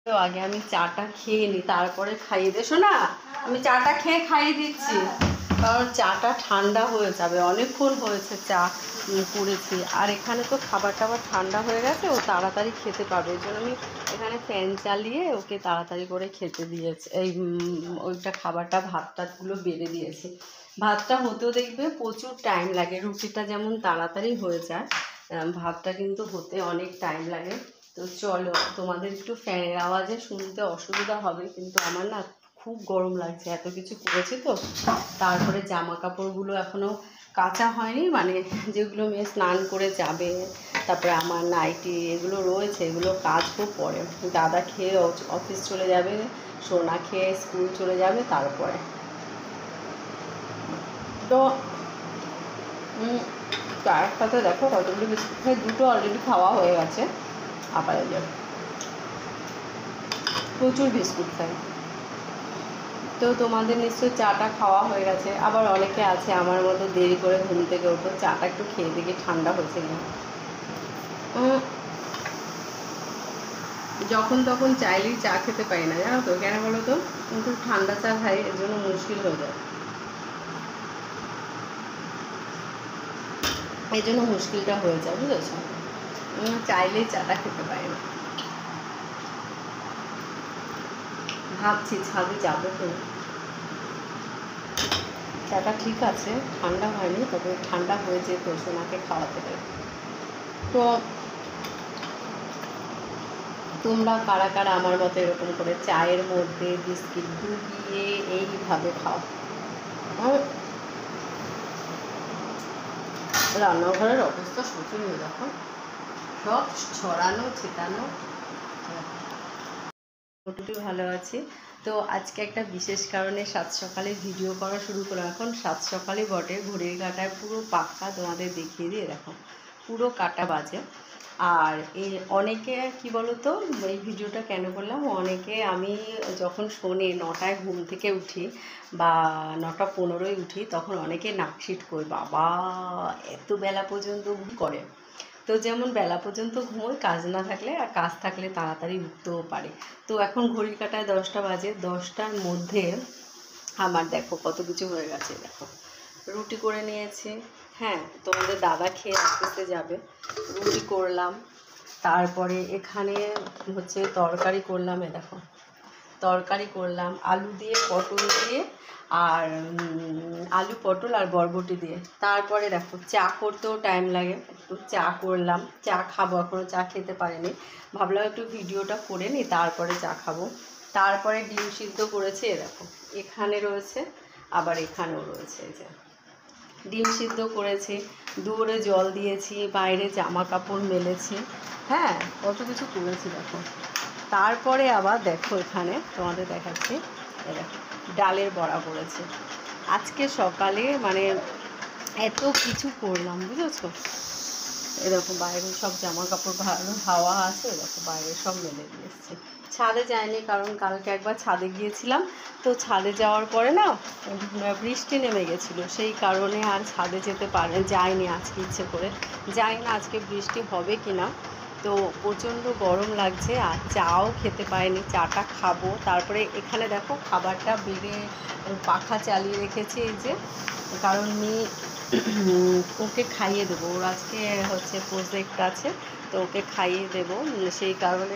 তো আগে আমি চাটা খেয়ে নিই, তারপরে খাইয়ে দে। শোনা, আমি চাটা খেয়ে খাইয়ে দিচ্ছি, কারণ চাটা ঠান্ডা হয়ে যাবে। অনেকক্ষণ হয়েছে চা করেছি, আর এখানে তো খাবার টাবার ঠান্ডা হয়ে গেছে, ও তাড়াতাড়ি খেতে পারবে। ওই জন্য আমি এখানে ফ্যান চালিয়ে ওকে তাড়াতাড়ি করে খেতে দিয়েছি। এই ওইটা খাবারটা ভাতটাগুলো বেড়ে দিয়েছি। ভাতটা হতেও দেখবে প্রচুর টাইম লাগে। রুটিটা যেমন তাড়াতাড়ি হয়ে যায়, ভাতটা কিন্তু হতে অনেক টাইম লাগে। তো চলো, তোমাদের একটু ফ্যানের আওয়াজে শুনতে অসুবিধা হবে, কিন্তু আমার না খুব গরম লাগছে, এত কিছু করেছি তো। তারপরে জামা কাপড়গুলো এখনও কাচা হয়নি, মানে যেগুলো মেয়ে স্নান করে যাবে, তারপরে আমার নাইটি এগুলো রয়েছে, এগুলো কাচবো পরে। দাদা খেয়ে অফিস চলে যাবে, সোনা খেয়ে স্কুল চলে যাবে তারপরে। তো চায়ের সাথে দেখো কতগুলো বিস্কুট খাই, দুটো অলরেডি খাওয়া হয়ে গেছে। আপাতত যাবে প্রচুর বিস্কুট খাই। তো তোমাদের নিশ্চয়ই চাটা খাওয়া হয়ে গেছে। আবার অনেকে আছে আমার মতো দেরি করে ঘুম থেকে ওঠো, চাটা একটু খেয়ে দেখি ঠান্ডা হয়েছে কিনা। যখন তখন চাইলেই চা খেতে পারি না, জানো তো কেন বলো তো? কিন্তু ঠান্ডা চা খাই, এর জন্য মুশকিল হয়ে যায়, এই জন্য মুশকিলটা হয়ে যায়, বুঝেছ? চাইলেই চাটা খেতে পারি না। ভাবছি ছাদে যাবো তো। চাটা ঠিক আছে, ঠান্ডা হয়নি, তবে ঠান্ডা হয়ে যেত, সোনাকে খাওয়াতে পারে। তো তোমরা কারা কারা আমার মতো এরকম করে চায়ের মধ্যে বিস্কিট ডুবিয়ে এইভাবে খাও? রান্নাঘরের অবস্থা শোচনীয়, দেখো সব ছড়ানো ছিটানো। মোটামুটি ভালো আছি। তো আজকে একটা বিশেষ কারণে সাত সকালে ভিডিও করা শুরু করলাম। এখন সাত সকালে বটে, ঘড়ির কাঁটায় পুরো পাক্কা তোমাদের দেখিয়ে দিয়ে দেখো পুরো কাটা বাজে। আর এই অনেকে কি বলো তো, এই ভিডিওটা কেন করলাম, অনেকে আমি যখন শোনে 9টায় ঘুম থেকে উঠি বা 9:15 উঠি, তখন অনেকে নাকশিট করে, বাবা এত বেলা পর্যন্ত ঘুম করে। তো যেমন বেলা পর্যন্ত ঘুমোই কাজ না থাকলে, আর কাজ থাকলে তাড়াতাড়ি উঠতেও পারে। তো এখন ঘড়ির কাঁটায় 10টা বাজে, 10টার মধ্যে আমার দেখো কত কিছু হয়ে গেছে। দেখো রুটি করে নিয়েছি, হ্যাঁ তোমাদের দাদা খেয়ে অফিসে যাবে, রুটি করলাম। তারপরে এখানে হচ্ছে তরকারি করলাম, এ দেখো তরকারি করলাম আলু দিয়ে পটল দিয়ে, আর আলু পটল আর বরবটি দিয়ে। তারপরে দেখো চা করতেও টাইম লাগে, একটু চা করলাম, চা খাবো, এখনও চা খেতে পারিনি, ভাবলাম একটু ভিডিওটা করে নিই তারপরে চা খাবো। তারপরে ডিম সিদ্ধ করেছে, এ দেখো এখানে রয়েছে, আবার এখানেও রয়েছে, এই যে ডিম সিদ্ধ করেছি, দুয়ারে জল দিয়েছি, বাইরে জামা কাপড় মেলেছি, হ্যাঁ কত কিছু করেছি দেখো। তারপরে আবার দেখো এখানে তোমাদের দেখাচ্ছি, দেখো ডালের বড়া করেছি আজকে সকালে, মানে এত কিছু করলাম বুঝেছো। এরকম বাইরে সব জামা কাপড় ভালো হাওয়া আছে, এরকম বাইরে সব মেলে দিয়ে এসেছি। ছাদে যাইনি, কারণ কালকে একবার ছাদে গিয়েছিলাম, তো ছাদে যাওয়ার পরে না বৃষ্টি নেমে গেছিলো, সেই কারণে আর ছাদে যেতে যাইনি আজকে, ইচ্ছে করে যাই না, আজকে বৃষ্টি হবে কি না। তো প্রচণ্ড গরম লাগছে, আর চাও খেতে পাইনি, চাটা খাবো। তারপরে এখানে দেখো খাবারটা বেড়ে পাখা চালিয়ে রেখেছি, এই যে, কারণ ওকে খাইয়ে দেবো, ওর আজকে হচ্ছে প্রজেক্ট আছে, তো ওকে খাইয়ে দেবো, সেই কারণে